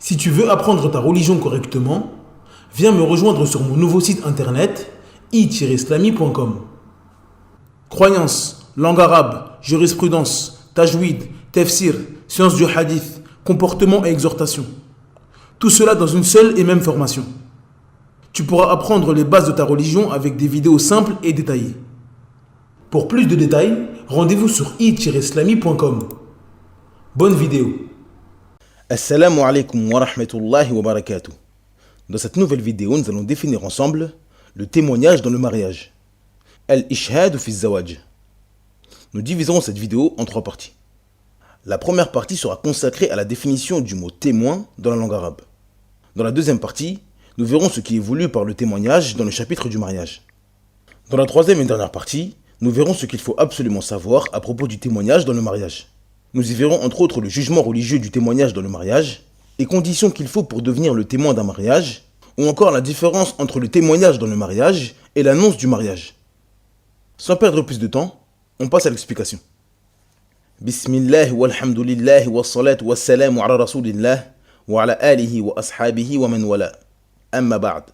Si tu veux apprendre ta religion correctement, viens me rejoindre sur mon nouveau site internet i-islami.com. Croyances, langue arabe, jurisprudence, tajwid, tafsir, sciences du hadith, comportement et exhortation. Tout cela dans une seule et même formation. Tu pourras apprendre les bases de ta religion avec des vidéos simples et détaillées. Pour plus de détails, rendez-vous sur i-islami.com. Bonne vidéo. Assalamu alaikum wa rahmatullahi wa barakatuh. Dans cette nouvelle vidéo, nous allons définir ensemble le témoignage dans le mariage. Al-Ishhad fi zawaj. Nous diviserons cette vidéo en trois parties. La première partie sera consacrée à la définition du mot témoin dans la langue arabe. Dans la deuxième partie, nous verrons ce qui est voulu par le témoignage dans le chapitre du mariage. Dans la troisième et dernière partie, nous verrons ce qu'il faut absolument savoir à propos du témoignage dans le mariage. Nous y verrons entre autres le jugement religieux du témoignage dans le mariage, les conditions qu'il faut pour devenir le témoin d'un mariage, ou encore la différence entre le témoignage dans le mariage et l'annonce du mariage. Sans perdre plus de temps, on passe à l'explication. Bismillah walhamdulillah wa salatu wa salamu ala rasulillah wa ala alihi wa ashabihi wa man wala. Amma ba'd.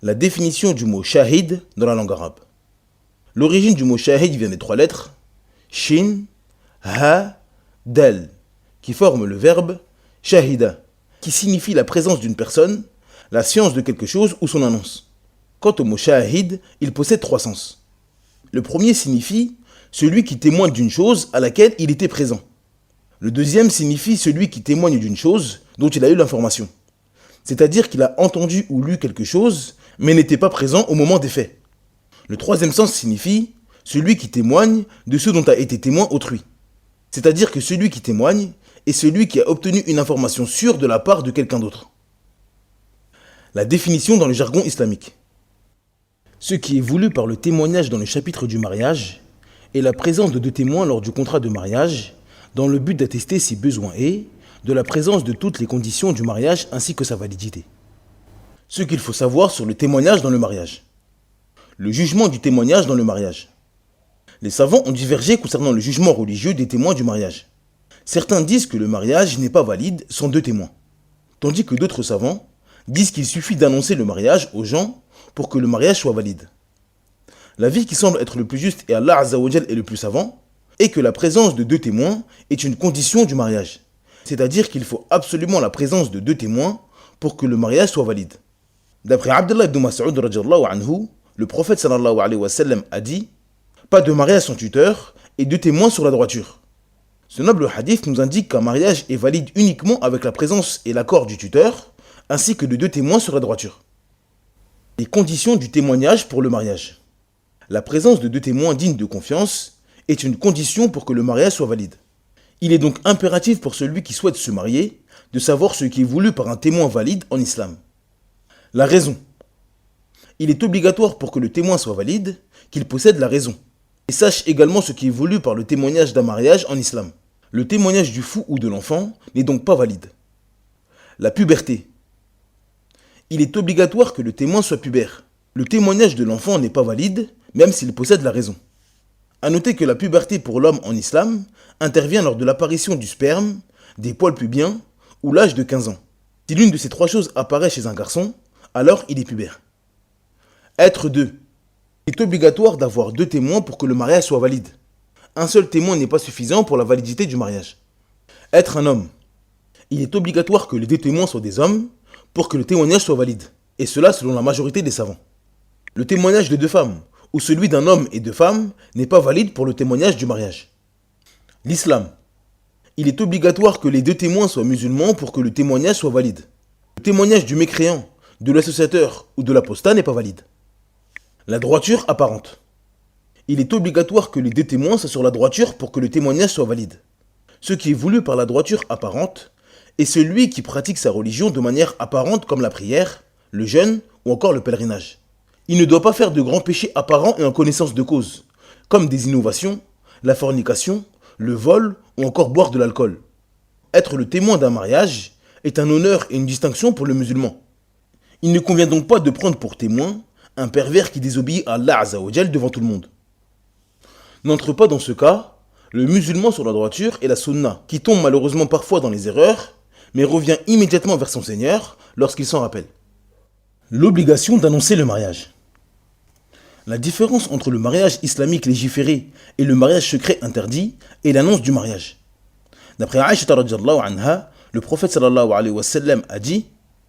La définition du mot shahid dans la langue arabe. L'origine du mot shahid vient des trois lettres shin, ha, dal, qui forment le verbe shahida, qui signifie la présence d'une personne, la science de quelque chose ou son annonce. Quant au mot shahid, il possède trois sens. Le premier signifie celui qui témoigne d'une chose à laquelle il était présent. Le deuxième signifie celui qui témoigne d'une chose dont il a eu l'information. C'est-à-dire qu'il a entendu ou lu quelque chose, mais n'était pas présent au moment des faits. Le troisième sens signifie celui qui témoigne de ce dont a été témoin autrui. C'est-à-dire que celui qui témoigne est celui qui a obtenu une information sûre de la part de quelqu'un d'autre. La définition dans le jargon islamique. Ce qui est voulu par le témoignage dans le chapitre du mariage est la présence de deux témoins lors du contrat de mariage, dans le but d'attester si besoin est de la présence de toutes les conditions du mariage ainsi que sa validité. Ce qu'il faut savoir sur le témoignage dans le mariage. Le jugement du témoignage dans le mariage. Les savants ont divergé concernant le jugement religieux des témoins du mariage. Certains disent que le mariage n'est pas valide sans deux témoins, tandis que d'autres savants disent qu'il suffit d'annoncer le mariage aux gens pour que le mariage soit valide. L'avis qui semble être le plus juste et Allah Azza wa Jal est le plus savant est que la présence de deux témoins est une condition du mariage. C'est-à-dire qu'il faut absolument la présence de deux témoins pour que le mariage soit valide. D'après Abdullah ibn Mas'ud radhiyallahu anhu, le prophète sallallahu alayhi wa sallam a dit « Pas de mariage sans tuteur et deux témoins sur la droiture ». Ce noble hadith nous indique qu'un mariage est valide uniquement avec la présence et l'accord du tuteur, ainsi que de deux témoins sur la droiture. Les conditions du témoignage pour le mariage. La présence de deux témoins dignes de confiance est une condition pour que le mariage soit valide. Il est donc impératif pour celui qui souhaite se marier de savoir ce qui est voulu par un témoin valide en islam. La raison. Il est obligatoire pour que le témoin soit valide qu'il possède la raison. Et sache également ce qui est voulu par le témoignage d'un mariage en islam. Le témoignage du fou ou de l'enfant n'est donc pas valide. La puberté. Il est obligatoire que le témoin soit pubère. Le témoignage de l'enfant n'est pas valide, même s'il possède la raison. A noter que la puberté pour l'homme en islam intervient lors de l'apparition du sperme, des poils pubiens ou l'âge de 15 ans. Si l'une de ces trois choses apparaît chez un garçon, alors il est pubère. Être deux. Il est obligatoire d'avoir deux témoins pour que le mariage soit valide. Un seul témoin n'est pas suffisant pour la validité du mariage. Être un homme. Il est obligatoire que les deux témoins soient des hommes pour que le témoignage soit valide. Et cela selon la majorité des savants. Le témoignage de deux femmes ou celui d'un homme et deux femmes n'est pas valide pour le témoignage du mariage. L'islam. Il est obligatoire que les deux témoins soient musulmans pour que le témoignage soit valide. Le témoignage du mécréant, de l'associateur ou de l'apostat n'est pas valide. La droiture apparente. Il est obligatoire que les deux témoins soient sur la droiture pour que le témoignage soit valide. Ce qui est voulu par la droiture apparente est celui qui pratique sa religion de manière apparente comme la prière, le jeûne ou encore le pèlerinage. Il ne doit pas faire de grands péchés apparents et en connaissance de cause, comme des innovations, la fornication, le vol ou encore boire de l'alcool. Être le témoin d'un mariage est un honneur et une distinction pour le musulman. Il ne convient donc pas de prendre pour témoin un pervers qui désobéit à Allah Azza wa Jal devant tout le monde. N'entre pas dans ce cas le musulman sur la droiture et la sunna, qui tombe malheureusement parfois dans les erreurs, mais revient immédiatement vers son Seigneur lorsqu'il s'en rappelle. L'obligation d'annoncer le mariage. La différence entre le mariage islamique légiféré et le mariage secret interdit est l'annonce du mariage. D'après Aïcha radhiyallahu anha, le prophète sallallahu alayhi wa sallam a dit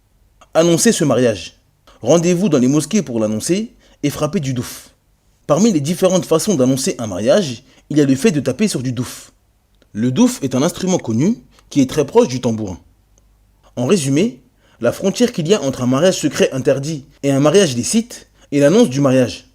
« Annoncez ce mariage. Rendez-vous dans les mosquées pour l'annoncer et frappez du douf. » Parmi les différentes façons d'annoncer un mariage, il y a le fait de taper sur du douf. Le douf est un instrument connu qui est très proche du tambourin. En résumé, la frontière qu'il y a entre un mariage secret interdit et un mariage licite est l'annonce du mariage.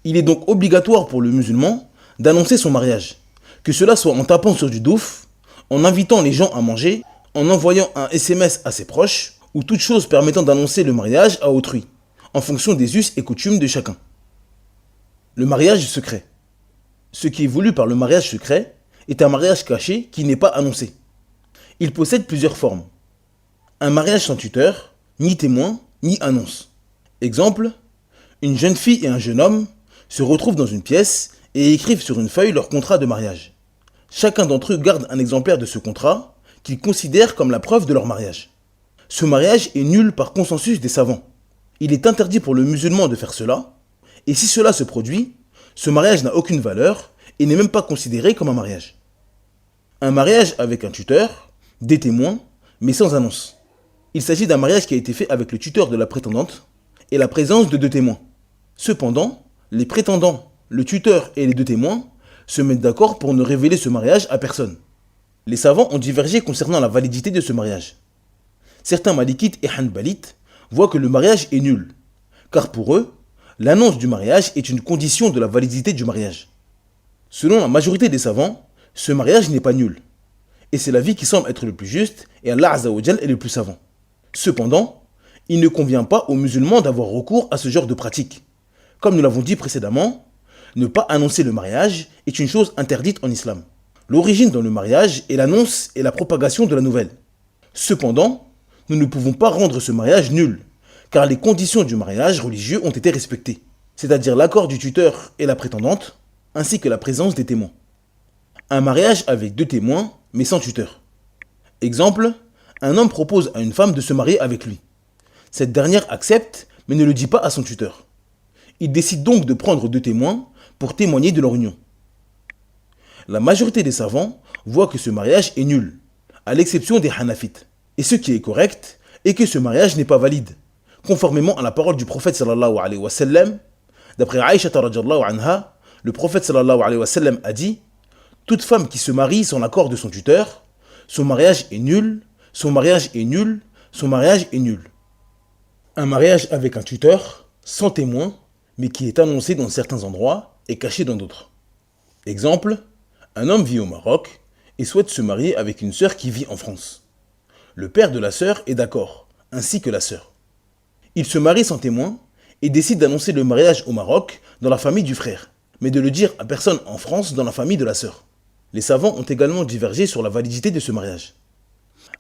Il est donc obligatoire pour le musulman d'annoncer son mariage, que cela soit en tapant sur du douf, en invitant les gens à manger, en envoyant un SMS à ses proches, ou toute chose permettant d'annoncer le mariage à autrui, en fonction des us et coutumes de chacun. Le mariage secret. Ce qui est voulu par le mariage secret est un mariage caché qui n'est pas annoncé. Il possède plusieurs formes. Un mariage sans tuteur, ni témoin, ni annonce. Exemple, une jeune fille et un jeune homme se retrouvent dans une pièce et écrivent sur une feuille leur contrat de mariage. Chacun d'entre eux garde un exemplaire de ce contrat qu'ils considèrent comme la preuve de leur mariage. Ce mariage est nul par consensus des savants. Il est interdit pour le musulman de faire cela, et si cela se produit, ce mariage n'a aucune valeur et n'est même pas considéré comme un mariage. Un mariage avec un tuteur, des témoins, mais sans annonce. Il s'agit d'un mariage qui a été fait avec le tuteur de la prétendante et la présence de 2 témoins. Cependant, les prétendants, le tuteur et les 2 témoins se mettent d'accord pour ne révéler ce mariage à personne. Les savants ont divergé concernant la validité de ce mariage. Certains malikites et hanbalites voient que le mariage est nul, car pour eux, l'annonce du mariage est une condition de la validité du mariage. Selon la majorité des savants, ce mariage n'est pas nul. Et c'est l'avis qui semble être le plus juste et Allah Azza wa Jal est le plus savant. Cependant, il ne convient pas aux musulmans d'avoir recours à ce genre de pratique. Comme nous l'avons dit précédemment, ne pas annoncer le mariage est une chose interdite en islam. L'origine dans le mariage est l'annonce et la propagation de la nouvelle. Cependant, nous ne pouvons pas rendre ce mariage nul, car les conditions du mariage religieux ont été respectées, c'est-à-dire l'accord du tuteur et la prétendante, ainsi que la présence des témoins. Un mariage avec 2 témoins, mais sans tuteur. Exemple, un homme propose à une femme de se marier avec lui. Cette dernière accepte, mais ne le dit pas à son tuteur. Il décide donc de prendre 2 témoins pour témoigner de leur union. La majorité des savants voient que ce mariage est nul, à l'exception des Hanafites. Et ce qui est correct est que ce mariage n'est pas valide, conformément à la parole du prophète sallallahu alayhi wa sallam. D'après Aïcha radhiyallahu anha, le prophète sallallahu alayhi wa sallam a dit « Toute femme qui se marie sans l'accord de son tuteur, son mariage est nul, son mariage est nul, son mariage est nul. » Un mariage avec un tuteur, sans témoin, mais qui est annoncé dans certains endroits et caché dans d'autres. Exemple, un homme vit au Maroc et souhaite se marier avec une sœur qui vit en France. Le père de la sœur est d'accord, ainsi que la sœur. Il se marie sans témoin et décide d'annoncer le mariage au Maroc dans la famille du frère, mais de le dire à personne en France dans la famille de la sœur. Les savants ont également divergé sur la validité de ce mariage.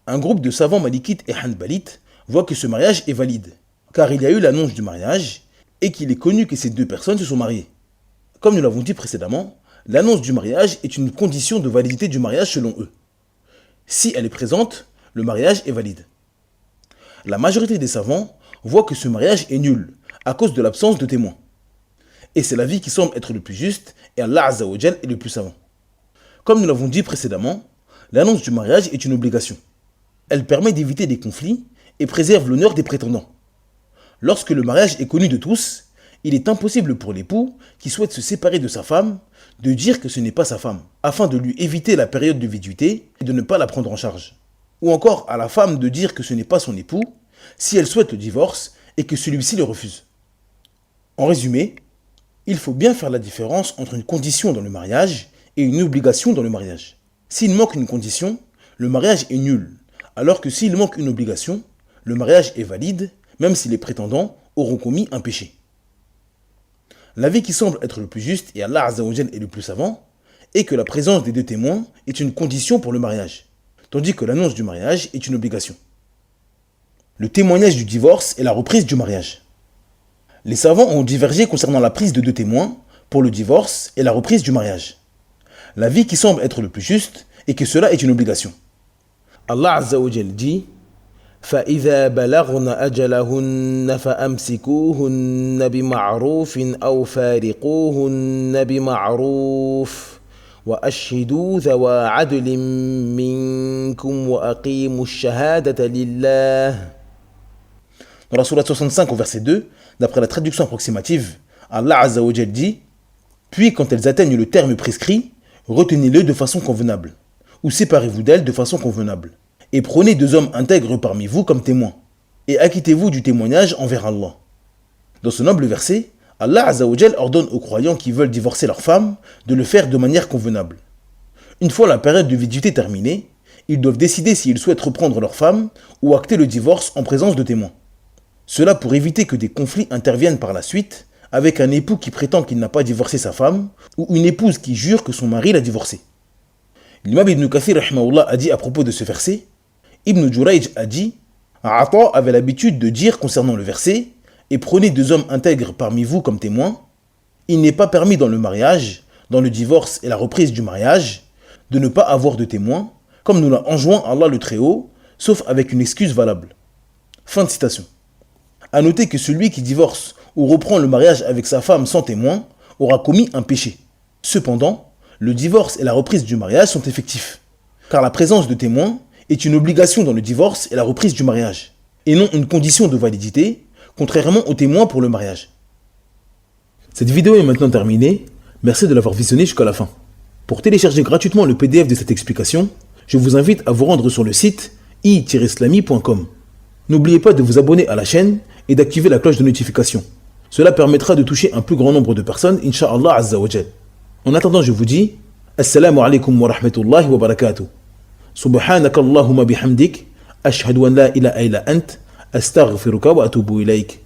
Un groupe de savants malikites et hanbalites voit que ce mariage est valide, car il y a eu l'annonce du mariage et qu'il est connu que ces 2 personnes se sont mariées. Comme nous l'avons dit précédemment, l'annonce du mariage est une condition de validité du mariage selon eux. Si elle est présente, le mariage est valide. La majorité des savants voient que ce mariage est nul, à cause de l'absence de témoins. Et c'est l'avis qui semble être le plus juste, et Allah Azza wa Jal est le plus savant. Comme nous l'avons dit précédemment, l'annonce du mariage est une obligation. Elle permet d'éviter des conflits et préserve l'honneur des prétendants. Lorsque le mariage est connu de tous, il est impossible pour l'époux qui souhaite se séparer de sa femme de dire que ce n'est pas sa femme, afin de lui éviter la période de viduité et de ne pas la prendre en charge. Ou encore à la femme de dire que ce n'est pas son époux si elle souhaite le divorce et que celui-ci le refuse. En résumé, il faut bien faire la différence entre une condition dans le mariage et une obligation dans le mariage. S'il manque une condition, le mariage est nul, alors que s'il manque une obligation, le mariage est valide, même si les prétendants auront commis un péché. L'avis qui semble être le plus juste, et Allah Azza wa Jal est le plus savant, est que la présence des 2 témoins est une condition pour le mariage, tandis que l'annonce du mariage est une obligation. Le témoignage du divorce et la reprise du mariage. Les savants ont divergé concernant la prise de 2 témoins pour le divorce et la reprise du mariage. L'avis qui semble être le plus juste est que cela est une obligation. Allah Azza wa Jal dit فإذا بلغن أجلهن فأمسكوهن بمعروف أو فارقوهن بمعروف وأشهدوا ذوى عدل منكم وأقيموا الشهادة لله. Dans la sourate 65 au verset 2, d'après la traduction approximative, Allah Azza wa Jal dit puis quand elles atteignent le terme prescrit, retenez-le de façon convenable, ou séparez-vous d'elles de façon convenable. Et prenez 2 hommes intègres parmi vous comme témoins, et acquittez-vous du témoignage envers Allah. Dans ce noble verset, Allah Azza wa Jal ordonne aux croyants qui veulent divorcer leur femme de le faire de manière convenable. Une fois la période de viduité terminée, ils doivent décider s'ils souhaitent reprendre leur femme ou acter le divorce en présence de témoins. Cela pour éviter que des conflits interviennent par la suite avec un époux qui prétend qu'il n'a pas divorcé sa femme ou une épouse qui jure que son mari l'a divorcée. L'imam Ibn Kathir rahimahullah a dit à propos de ce verset, Ibn Jurayj a dit, Ata avait l'habitude de dire concernant le verset, et prenez 2 hommes intègres parmi vous comme témoins, il n'est pas permis dans le mariage, dans le divorce et la reprise du mariage, de ne pas avoir de témoins, comme nous l'a enjoint Allah le Très-Haut, sauf avec une excuse valable. Fin de citation. A noter que celui qui divorce ou reprend le mariage avec sa femme sans témoin aura commis un péché. Cependant, le divorce et la reprise du mariage sont effectifs, car la présence de témoins est une obligation dans le divorce et la reprise du mariage, et non une condition de validité, contrairement aux témoins pour le mariage. Cette vidéo est maintenant terminée, merci de l'avoir visionnée jusqu'à la fin. Pour télécharger gratuitement le PDF de cette explication, je vous invite à vous rendre sur le site i-islami.com. N'oubliez pas de vous abonner à la chaîne et d'activer la cloche de notification. Cela permettra de toucher un plus grand nombre de personnes, Inch'Allah Azza wa Jal. En attendant, je vous dis, Assalamu alaikum wa rahmatullahi wa barakatuh. سبحانك اللهم بحمدك أشهد أن لا إله إلا أنت أستغفرك وأتوب إليك